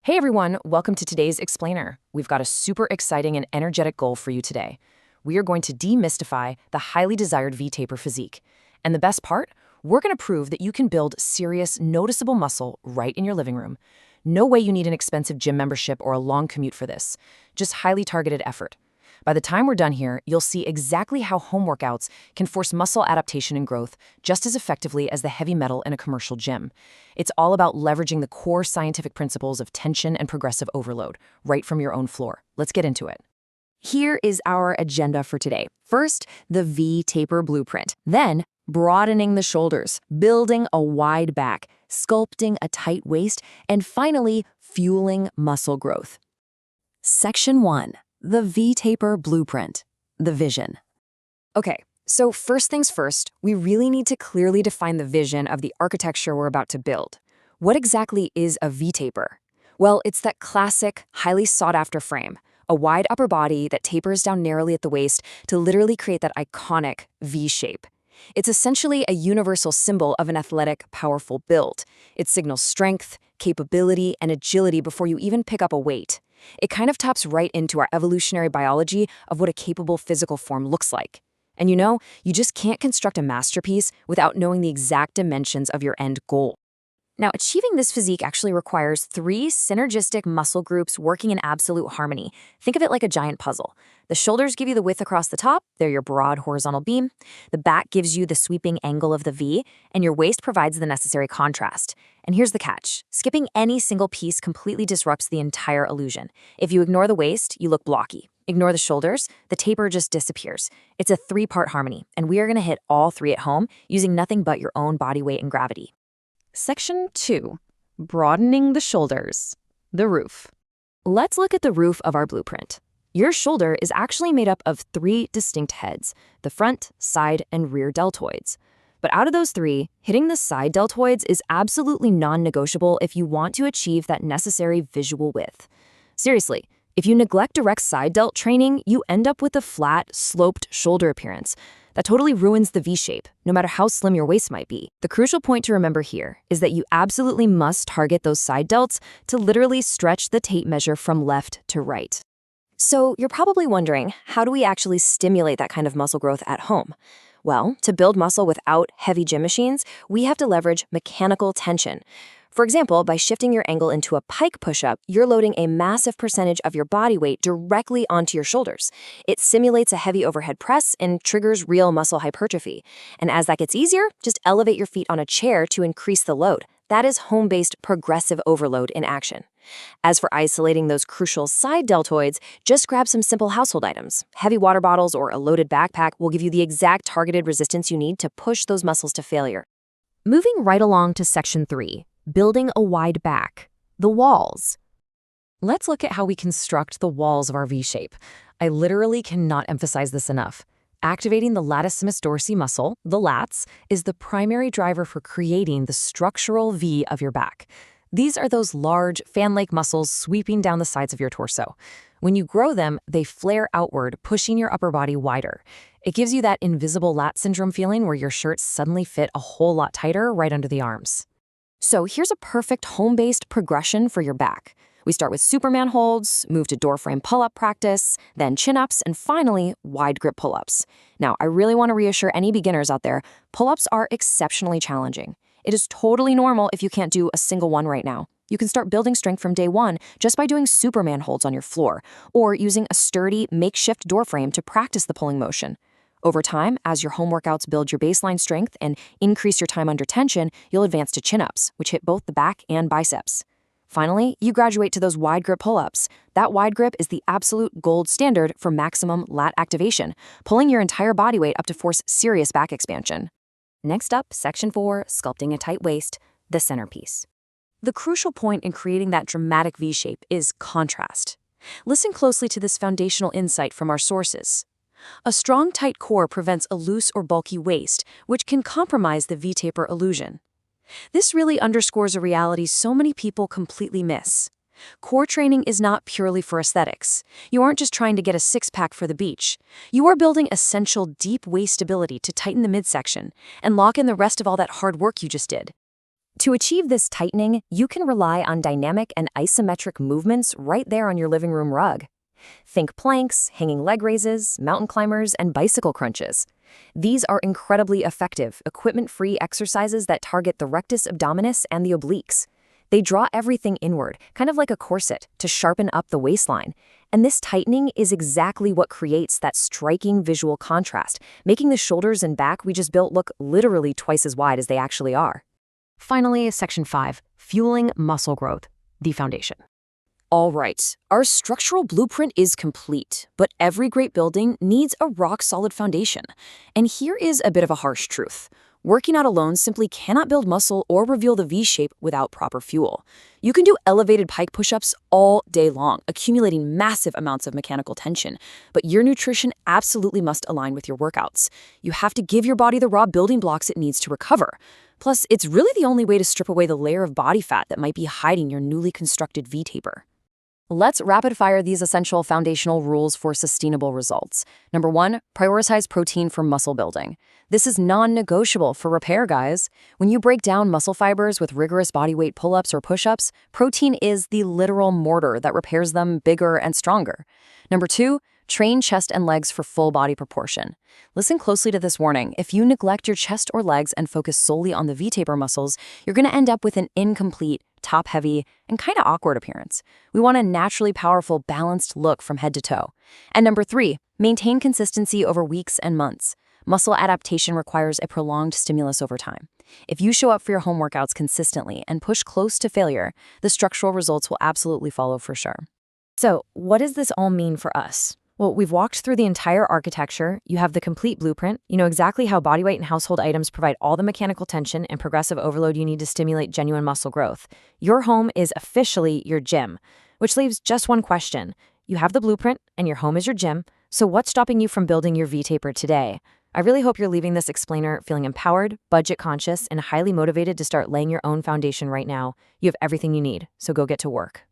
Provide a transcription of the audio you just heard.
Hey everyone, welcome to today's Explainer. We've got a super exciting and energetic goal for you today. We are going to demystify the highly desired V-taper physique. And the best part, we're going to prove that you can build serious, noticeable muscle right in your living room. No way you need an expensive gym membership or a long commute for this. Just highly targeted effort. By the time we're done here, you'll see exactly how home workouts can force muscle adaptation and growth just as effectively as the heavy metal in a commercial gym. It's all about leveraging the core scientific principles of tension and progressive overload, right from your own floor. Let's get into it. Here is our agenda for today. First, the V-taper blueprint. Then, broadening the shoulders, building a wide back, sculpting a tight waist, and finally, fueling muscle growth. Section 1. The V-taper blueprint. The vision. Okay, so first things first, we really need to clearly define the vision of the architecture we're about to build. What exactly is a V-taper? Well, it's that classic, highly sought-after frame, a wide upper body that tapers down narrowly at the waist to literally create that iconic V shape. It's essentially a universal symbol of an athletic, powerful build. It signals strength, capability, and agility before you even pick up a weight. It kind of taps right into our evolutionary biology of what a capable physical form looks like. And you just can't construct a masterpiece without knowing the exact dimensions of your end goal. Now, achieving this physique actually requires 3 synergistic muscle groups working in absolute harmony. Think of it like a giant puzzle. The shoulders give you the width across the top, they're your broad horizontal beam. The back gives you the sweeping angle of the V, and your waist provides the necessary contrast. And here's the catch. Skipping any single piece completely disrupts the entire illusion. If you ignore the waist, you look blocky. Ignore the shoulders, the taper just disappears. It's a 3-part harmony, and we are going to hit all 3 at home using nothing but your own body weight and gravity. Section 2. Broadening the shoulders. The roof. Let's look at the roof of our blueprint. Your shoulder is actually made up of 3 distinct heads, the front, side, and rear deltoids. But out of those 3, hitting the side deltoids is absolutely non-negotiable if you want to achieve that necessary visual width. Seriously, if you neglect direct side delt training, you end up with a flat, sloped shoulder appearance. That totally ruins the V shape, no matter how slim your waist might be. The crucial point to remember here is that you absolutely must target those side delts to literally stretch the tape measure from left to right. So you're probably wondering, how do we actually stimulate that kind of muscle growth at home? Well, to build muscle without heavy gym machines, we have to leverage mechanical tension. For example, by shifting your angle into a pike push-up, you're loading a massive percentage of your body weight directly onto your shoulders. It simulates a heavy overhead press and triggers real muscle hypertrophy. And as that gets easier, just elevate your feet on a chair to increase the load. That is home-based progressive overload in action. As for isolating those crucial side deltoids, just grab some simple household items. Heavy water bottles or a loaded backpack will give you the exact targeted resistance you need to push those muscles to failure. Moving right along to Section 3. Building a wide back. The walls. Let's look at how we construct the walls of our V-shape. I literally cannot emphasize this enough. Activating the latissimus dorsi muscle, the lats, is the primary driver for creating the structural V of your back. These are those large, fan-like muscles sweeping down the sides of your torso. When you grow them, they flare outward, pushing your upper body wider. It gives you that invisible lat syndrome feeling where your shirts suddenly fit a whole lot tighter right under the arms. So here's a perfect home-based progression for your back. We start with Superman holds, move to door frame pull-up practice, then chin-ups, and finally, wide grip pull-ups. Now, I really want to reassure any beginners out there, pull-ups are exceptionally challenging. It is totally normal if you can't do a single one right now. You can start building strength from day 1 just by doing Superman holds on your floor, or using a sturdy, makeshift door frame to practice the pulling motion. Over time, as your home workouts build your baseline strength and increase your time under tension, you'll advance to chin-ups, which hit both the back and biceps. Finally, you graduate to those wide grip pull-ups. That wide grip is the absolute gold standard for maximum lat activation, pulling your entire body weight up to force serious back expansion. Next up, Section 4, sculpting a tight waist, the centerpiece. The crucial point in creating that dramatic V-shape is contrast. Listen closely to this foundational insight from our sources. A strong, tight core prevents a loose or bulky waist, which can compromise the V-taper illusion. This really underscores a reality so many people completely miss. Core training is not purely for aesthetics. You aren't just trying to get a six-pack for the beach. You are building essential deep waist stability to tighten the midsection and lock in the rest of all that hard work you just did. To achieve this tightening, you can rely on dynamic and isometric movements right there on your living room rug. Think planks, hanging leg raises, mountain climbers, and bicycle crunches. These are incredibly effective, equipment-free exercises that target the rectus abdominis and the obliques. They draw everything inward, kind of like a corset, to sharpen up the waistline. And this tightening is exactly what creates that striking visual contrast, making the shoulders and back we just built look literally twice as wide as they actually are. Finally, Section 5, Fueling Muscle Growth, the foundation. All right, our structural blueprint is complete, but every great building needs a rock-solid foundation. And here is a bit of a harsh truth. Working out alone simply cannot build muscle or reveal the V-shape without proper fuel. You can do elevated pike push-ups all day long, accumulating massive amounts of mechanical tension, but your nutrition absolutely must align with your workouts. You have to give your body the raw building blocks it needs to recover. Plus, it's really the only way to strip away the layer of body fat that might be hiding your newly constructed V-taper. Let's rapid-fire these essential foundational rules for sustainable results. Number 1, prioritize protein for muscle building. This is non-negotiable for repair, guys. When you break down muscle fibers with rigorous bodyweight pull-ups or push-ups, protein is the literal mortar that repairs them bigger and stronger. Number 2, train chest and legs for full body proportion. Listen closely to this warning. If you neglect your chest or legs and focus solely on the V-taper muscles, you're going to end up with an incomplete, top-heavy, and kind of awkward appearance. We want a naturally powerful, balanced look from head to toe. And number 3, maintain consistency over weeks and months. Muscle adaptation requires a prolonged stimulus over time. If you show up for your home workouts consistently and push close to failure, the structural results will absolutely follow for sure. So, what does this all mean for us? Well, we've walked through the entire architecture. You have the complete blueprint. You know exactly how bodyweight and household items provide all the mechanical tension and progressive overload you need to stimulate genuine muscle growth. Your home is officially your gym, which leaves just one question. You have the blueprint and your home is your gym, so what's stopping you from building your V-taper today? I really hope you're leaving this explainer feeling empowered, budget conscious, and highly motivated to start laying your own foundation right now. You have everything you need, so go get to work.